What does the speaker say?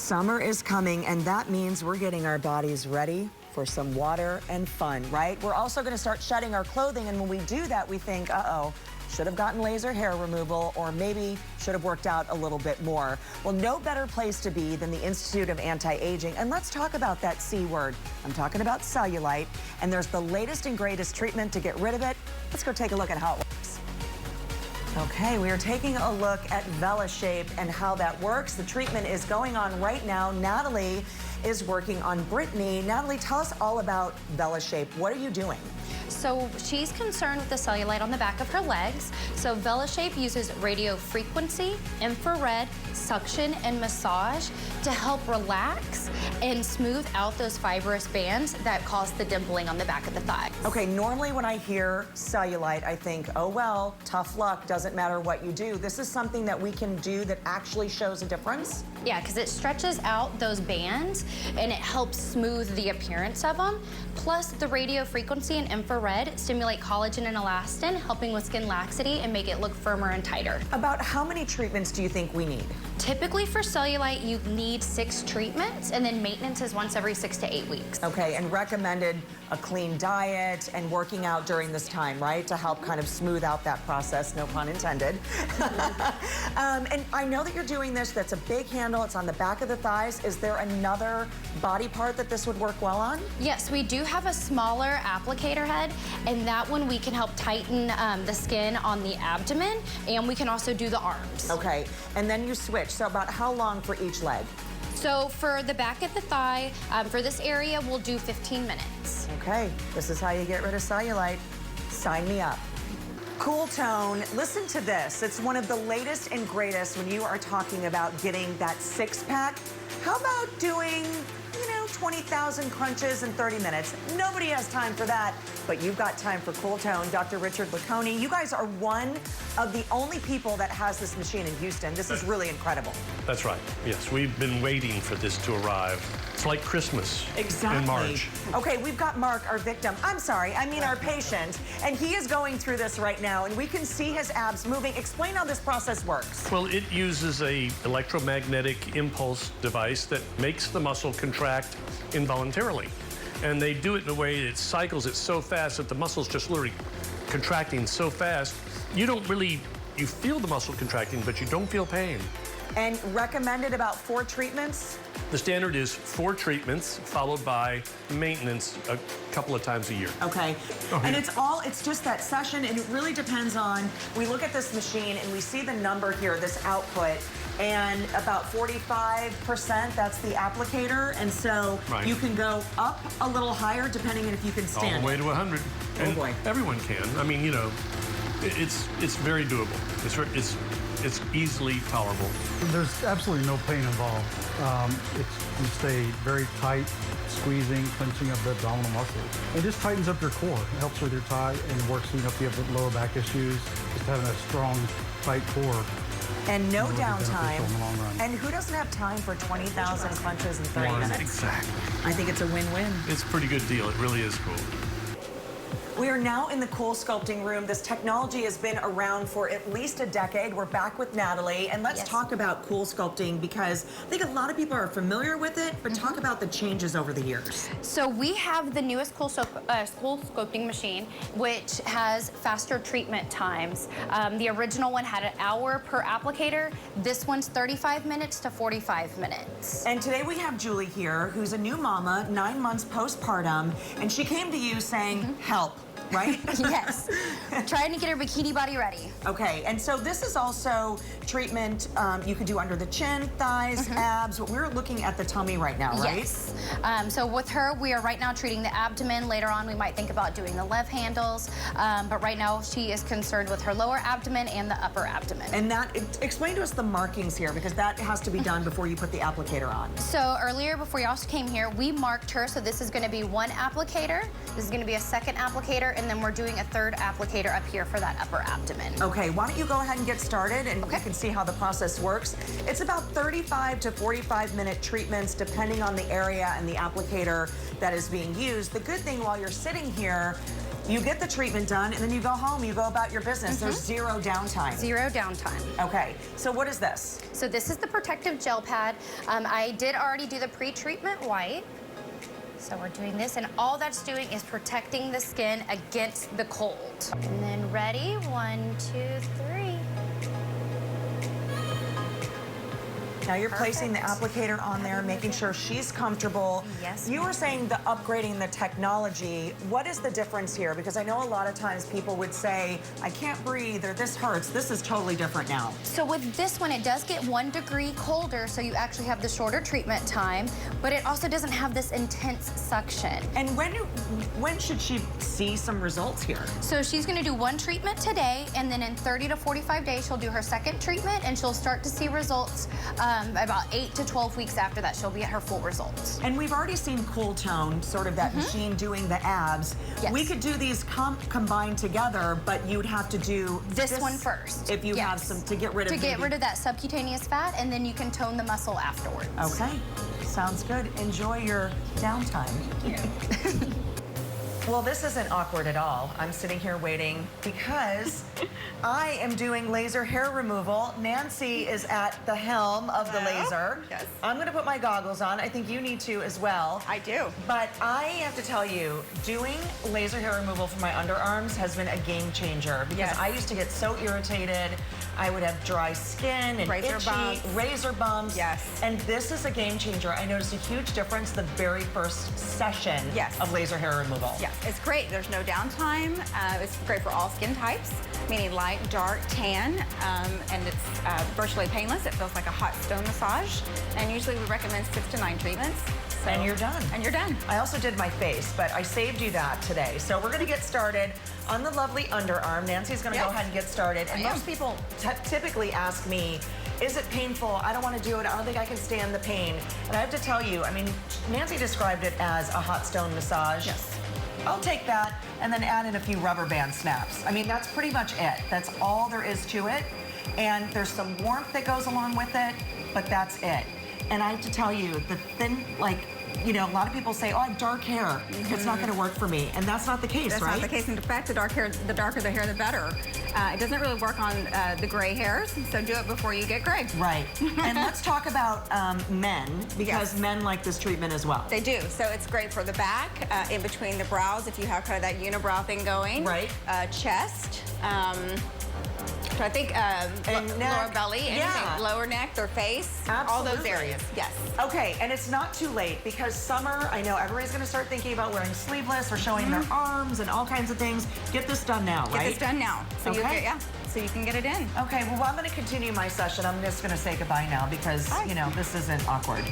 Summer is coming, and that means we're getting our bodies ready for some water and fun, right? We're also going to start shedding our clothing, and when we do that, we think, uh-oh, should have gotten laser hair removal, or maybe should have worked out a little bit more. Well, no better place to be than the Institute of Anti-Aging. And let's talk about that C word. I'm talking about cellulite, and there's the latest and greatest treatment to get rid of it. Let's go take a look at how it works. Okay, we are taking a look at Velashape and how that works. The treatment is going on right now. Natalie is working on Brittany. Natalie, tell us all about Velashape. What are you doing? So she's concerned with the cellulite on the back of her legs. So Velashape uses radio frequency, infrared, suction, and massage to help relax and smooth out those fibrous bands that cause the dimpling on the back of the thigh. Okay, normally when I hear cellulite, I think, oh well, tough luck, doesn't matter what you do. This is something that we can do that actually shows a difference? Yeah, because it stretches out those bands and it helps smooth the appearance of them. Plus, the radio frequency and infrared stimulate collagen and elastin, helping with skin laxity and make it look firmer and tighter. About how many treatments do you think we need? Typically for cellulite, you need 6 treatments, and then maintenance is once every 6 to 8 weeks. Okay, and recommended a clean diet and working out during this time, right? To help kind of smooth out that process, no pun intended. And I know that you're doing this, that's a big handle, it's on the back of the thighs. Is there another body part that this would work well on? Yes, we do have a smaller applicator head, and that one we can help tighten the skin on the abdomen, and we can also do the arms. Okay, and then you switch. So about how long for each leg? So for the back of the thigh, for this area, we'll do 15 minutes. Okay, this is how you get rid of cellulite. Sign me up. Cooltone, listen to this. It's one of the latest and greatest when you are talking about getting that six-pack. How about doing, 20,000 crunches in 30 minutes? Nobody has time for that, but you've got time for Cooltone. Dr. Richard LeConey, you guys are one of the only people that has this machine in Houston. This is really incredible. That's right. Yes, we've been waiting for this to arrive. It's like Christmas in March. Okay, we've got Mark, our victim. I'm sorry, I mean our patient, and he is going through this right now, and we can see his abs moving. Explain how this process works. Well, it uses a electromagnetic impulse device that makes the muscle contract involuntarily. And they do it in a way that cycles it so fast that the muscle's just literally contracting so fast. You feel the muscle contracting, but you don't feel pain. And recommended about 4 treatments? The standard is 4 treatments followed by maintenance a couple of times a year. Okay. And it's just that session, and it really depends on, we look at this machine and we see the number here, this output, and about 45%, that's the applicator, and so you can go up a little higher depending on if you can stand all the way it. to 100. And boy. Everyone can. I mean, it's very doable. It's easily tolerable. There's absolutely no pain involved. You stay very tight, squeezing, clenching of the abdominal muscles. It just tightens up your core. It helps with your tie and works, if you have lower back issues, just having a strong, tight core. And no really downtime. in the long run. And who doesn't have time for 20,000 crunches in 30 minutes? Exactly. I think it's a win-win. It's a pretty good deal. It really is cool. We are now in the Coolsculpting room. This technology has been around for at least a decade. We're back with Natalie, and let's talk about Coolsculpting, because I think a lot of people are familiar with it, but talk about the changes over the years. So we have the newest Coolsculpting machine, which has faster treatment times. The original one had an hour per applicator. This one's 35 minutes to 45 minutes. And today we have Julie here, who's a new mama, 9 months postpartum, and she came to you saying, help. Right? Yes. Trying to get her bikini body ready. Okay, and so this is also treatment you could do under the chin, thighs, abs, but we're looking at the tummy right now, right? Yes. So with her, we are right now treating the abdomen. Later on, we might think about doing the love handles, but right now she is concerned with her lower abdomen and the upper abdomen. And explain to us the markings here, because that has to be done before you put the applicator on. So earlier, before you also came here, we marked her, so this is gonna be 1 applicator, this is gonna be a 2nd applicator, and then we're doing a 3rd applicator up here for that upper abdomen. Okay, why don't you go ahead and get started, and you can see how the process works. It's about 35 to 45-minute treatments depending on the area and the applicator that is being used. The good thing while you're sitting here, You get the treatment done, and then you go home, you go about your business. There's zero downtime. Zero downtime. Okay, so what is this? So this is the protective gel pad. I did already do the pre-treatment wipe. So we're doing this, and all that's doing is protecting the skin against the cold. And then ready, 1, 2, 3. Now you're placing the applicator on there, making sure she's comfortable. Yes, You were saying the upgrading the technology. What is the difference here? Because I know a lot of times people would say, I can't breathe, or this hurts. This is totally different now. So with this one, it does get 1 degree colder, so you actually have the shorter treatment time, but it also doesn't have this intense suction. And when should she see some results here? So she's gonna do 1 treatment today, and then in 30 to 45 days, she'll do her 2nd treatment, and she'll start to see results about 8 to 12 weeks after that. She'll be at her full results. And we've already seen Cooltone, sort of that machine doing the abs. Yes. We could do these combined together, but you'd have to do This one first. if you have some to get rid of that subcutaneous fat, and then you can tone the muscle afterwards. Okay, sounds good. Enjoy your downtime. Thank you. Well, this isn't awkward at all. I'm sitting here waiting because I am doing laser hair removal. Nancy is at the helm of the laser. Yes. I'm going to put my goggles on. I think you need to as well. I do. But I have to tell you, doing laser hair removal for my underarms has been a game changer because Yes. I used to get so irritated. I would have dry skin and Razor itchy, bumps. razor bumps. Yes. And this is a game changer. I noticed a huge difference the very first session Yes. of laser hair removal. Yes, it's great. There's no downtime. It's great for all skin types, meaning light, dark, tan, and it's virtually painless. It feels like a hot stone massage. And usually we recommend 6 to 9 treatments. So, And you're done. And you're done. I also did my face, but I saved you that today. So we're gonna get started on the lovely underarm. Nancy's gonna go Yes. ahead and get started. And I most am. people typically ask me, is it painful? I don't wanna do it. I don't think I can stand the pain. And I have to tell you, I mean, Nancy described it as a hot stone massage. Yes. I'll take that and then add in a few rubber band snaps. I mean, that's pretty much it. That's all there is to it. And there's some warmth that goes along with it, but that's it. And I have to tell you, the thin, like, you know, a lot of people say, oh, I have dark hair. It's not going to work for me. And that's not the case, That's right? not the case. In fact, the darker the hair, the better. It doesn't really work on the gray hairs, so do it before you get gray. Right. And let's talk about men, because Yes. men like this treatment as well. They do. So it's great for the back, in between the brows, if you have kind of that unibrow thing going. Right. Chest. So I think And lower neck. belly, anything, Yeah. lower neck, their face, all those Absolutely. areas. Yes. Okay, and it's not too late because summer, I know everybody's going to start thinking about wearing sleeveless or showing their arms and all kinds of things. Get this done now, Get right? this done now. So you Okay. get, so you can get it in. Okay, well, I'm going to continue my session. I'm just going to say goodbye now because, Bye. you know, this isn't awkward.